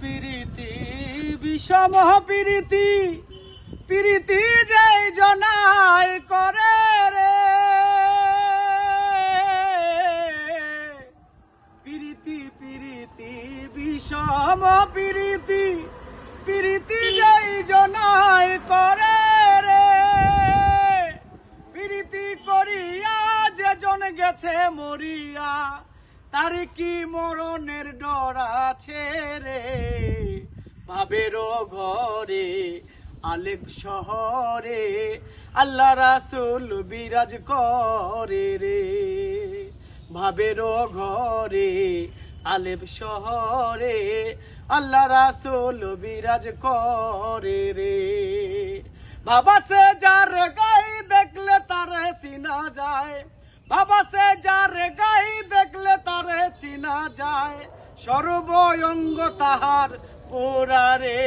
প্রীতি বিষম প্রীতি প্রীতি যাই জনাই করে রে প্রীতি প্রীতি বিষম প্রীতি প্রীতি যাই জনাই করে রে প্রীতি করিয়া যে জন গেছে মরিয়া তার কি মরণের ডর আছে রে ভাবের ঘরে আলেপ শহরে আল্লাহ রাসূল বিরাজ করে রে ভাবের ঘরে আলেপ শহরে আল্লাহ রাসূল বিরাজ করে রে বাবা সে যার গাই দেখলে তারে চিনা যায় বাবা সে যার গাই দেখলে তারে চিনা যায় সর্বঙ্গ তাহার পোড়া রে